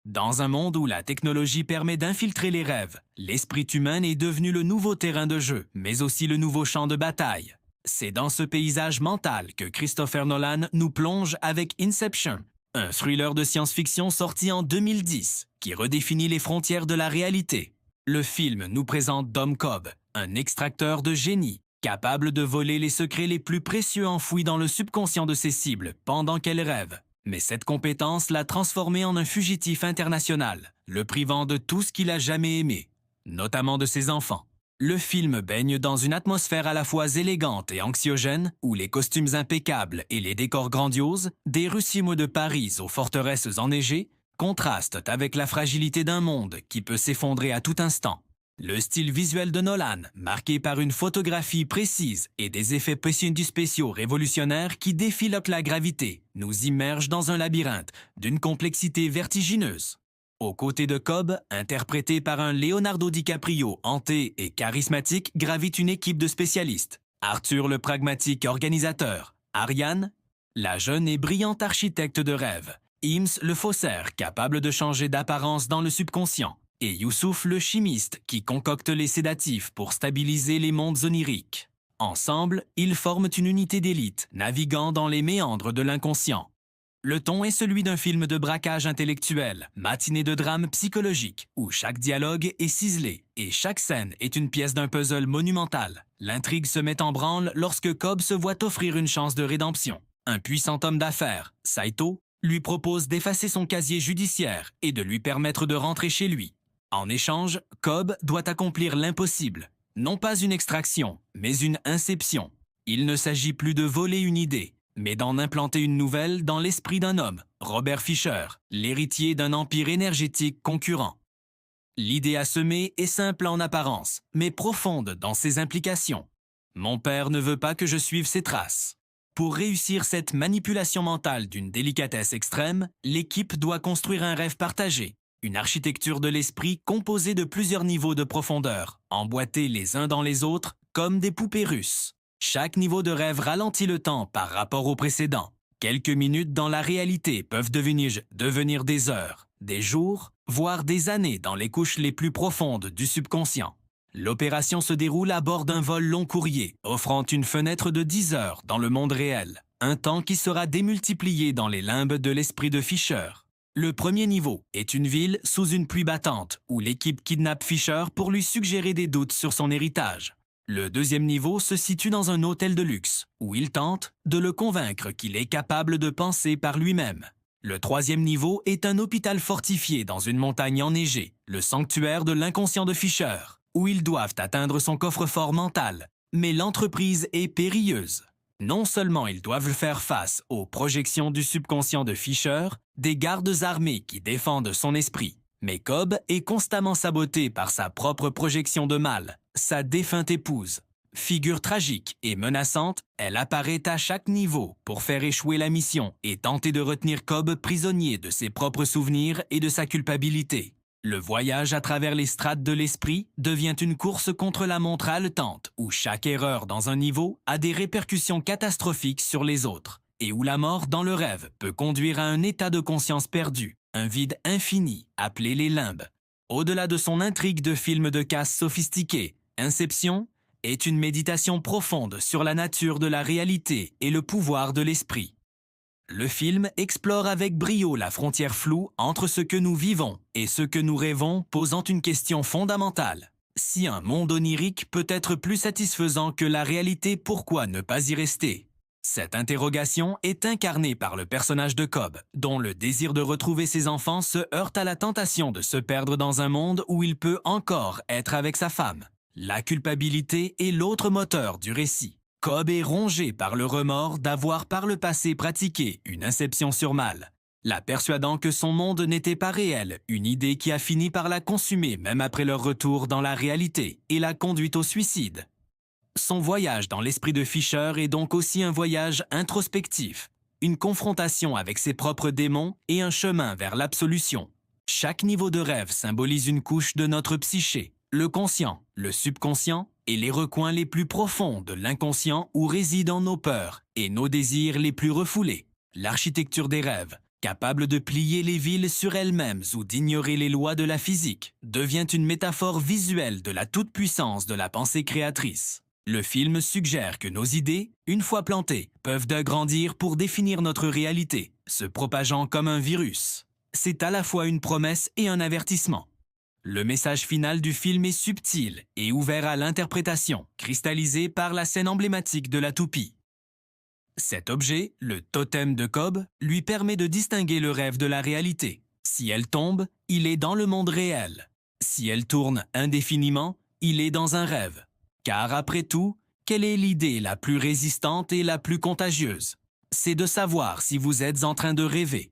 Dans un monde où la technologie permet d'infiltrer les rêves, l'esprit humain est devenu le nouveau terrain de jeu, mais aussi le nouveau champ de bataille. C'est dans ce paysage mental que Christopher Nolan nous plonge avec Inception, un thriller de science-fiction sorti en 2010 qui redéfinit les frontières de la réalité. Le film nous présente Dom Cobb, un extracteur de génie, capable de voler les secrets les plus précieux enfouis dans le subconscient de ses cibles pendant qu'elles rêvent. Mais cette compétence l'a transformé en un fugitif international, le privant de tout ce qu'il a jamais aimé, notamment de ses enfants. Le film baigne dans une atmosphère à la fois élégante et anxiogène, où les costumes impeccables et les décors grandioses, des rues cimes de Paris aux forteresses enneigées, contrastent avec la fragilité d'un monde qui peut s'effondrer à tout instant. Le style visuel de Nolan, marqué par une photographie précise et des effets spéciaux révolutionnaires qui défient la gravité, nous immerge dans un labyrinthe d'une complexité vertigineuse. Aux côtés de Cobb, interprété par un Leonardo DiCaprio hanté et charismatique, gravite une équipe de spécialistes. Arthur le pragmatique organisateur, Ariane, la jeune et brillante architecte de rêve, Ims le faussaire capable de changer d'apparence dans le subconscient, et Youssouf le chimiste qui concocte les sédatifs pour stabiliser les mondes oniriques. Ensemble, ils forment une unité d'élite, naviguant dans les méandres de l'inconscient. Le ton est celui d'un film de braquage intellectuel, matinée de drame psychologique, où chaque dialogue est ciselé et chaque scène est une pièce d'un puzzle monumental. L'intrigue se met en branle lorsque Cobb se voit offrir une chance de rédemption. Un puissant homme d'affaires, Saito, lui propose d'effacer son casier judiciaire et de lui permettre de rentrer chez lui. En échange, Cobb doit accomplir l'impossible. Non pas une extraction, mais une inception. Il ne s'agit plus de voler une idée, mais d'en implanter une nouvelle dans l'esprit d'un homme, Robert Fisher, l'héritier d'un empire énergétique concurrent. L'idée à semer est simple en apparence, mais profonde dans ses implications. Mon père ne veut pas que je suive ses traces. Pour réussir cette manipulation mentale d'une délicatesse extrême, l'équipe doit construire un rêve partagé, une architecture de l'esprit composée de plusieurs niveaux de profondeur, emboîtés les uns dans les autres comme des poupées russes. Chaque niveau de rêve ralentit le temps par rapport au précédent. Quelques minutes dans la réalité peuvent devenir des heures, des jours, voire des années dans les couches les plus profondes du subconscient. L'opération se déroule à bord d'un vol long courrier, offrant une fenêtre de 10 heures dans le monde réel, un temps qui sera démultiplié dans les limbes de l'esprit de Fisher. Le premier niveau est une ville sous une pluie battante, où l'équipe kidnappe Fisher pour lui suggérer des doutes sur son héritage. Le deuxième niveau se situe dans un hôtel de luxe, où il tente de le convaincre qu'il est capable de penser par lui-même. Le troisième niveau est un hôpital fortifié dans une montagne enneigée, le sanctuaire de l'inconscient de Fisher, où ils doivent atteindre son coffre-fort mental. Mais l'entreprise est périlleuse. Non seulement ils doivent faire face aux projections du subconscient de Fisher, des gardes armés qui défendent son esprit, mais Cobb est constamment saboté par sa propre projection de mal, sa défunte épouse. Figure tragique et menaçante, elle apparaît à chaque niveau pour faire échouer la mission et tenter de retenir Cobb prisonnier de ses propres souvenirs et de sa culpabilité. Le voyage à travers les strates de l'esprit devient une course contre la montre haletante, où chaque erreur dans un niveau a des répercussions catastrophiques sur les autres, et où la mort dans le rêve peut conduire à un état de conscience perdu, un vide infini appelé les limbes. Au-delà de son intrigue de film de casse sophistiqué, Inception est une méditation profonde sur la nature de la réalité et le pouvoir de l'esprit. Le film explore avec brio la frontière floue entre ce que nous vivons et ce que nous rêvons, posant une question fondamentale. Si un monde onirique peut être plus satisfaisant que la réalité, pourquoi ne pas y rester? Cette interrogation est incarnée par le personnage de Cobb, dont le désir de retrouver ses enfants se heurte à la tentation de se perdre dans un monde où il peut encore être avec sa femme. La culpabilité est l'autre moteur du récit. Cobb est rongé par le remords d'avoir par le passé pratiqué une inception sur Mal, la persuadant que son monde n'était pas réel, une idée qui a fini par la consumer même après leur retour dans la réalité et l'a conduite au suicide. Son voyage dans l'esprit de Fisher est donc aussi un voyage introspectif, une confrontation avec ses propres démons et un chemin vers l'absolution. Chaque niveau de rêve symbolise une couche de notre psyché, le conscient, le subconscient et les recoins les plus profonds de l'inconscient où résident nos peurs et nos désirs les plus refoulés. L'architecture des rêves capable de plier les villes sur elles-mêmes ou d'ignorer les lois de la physique, devient une métaphore visuelle de la toute-puissance de la pensée créatrice. Le film suggère que nos idées, une fois plantées, peuvent grandir pour définir notre réalité, se propageant comme un virus. C'est à la fois une promesse et un avertissement. Le message final du film est subtil et ouvert à l'interprétation, cristallisé par la scène emblématique de la toupie. Cet objet, le totem de Cobb, lui permet de distinguer le rêve de la réalité. Si elle tombe, il est dans le monde réel. Si elle tourne indéfiniment, il est dans un rêve. Car après tout, quelle est l'idée la plus résistante et la plus contagieuse? C'est de savoir si vous êtes en train de rêver.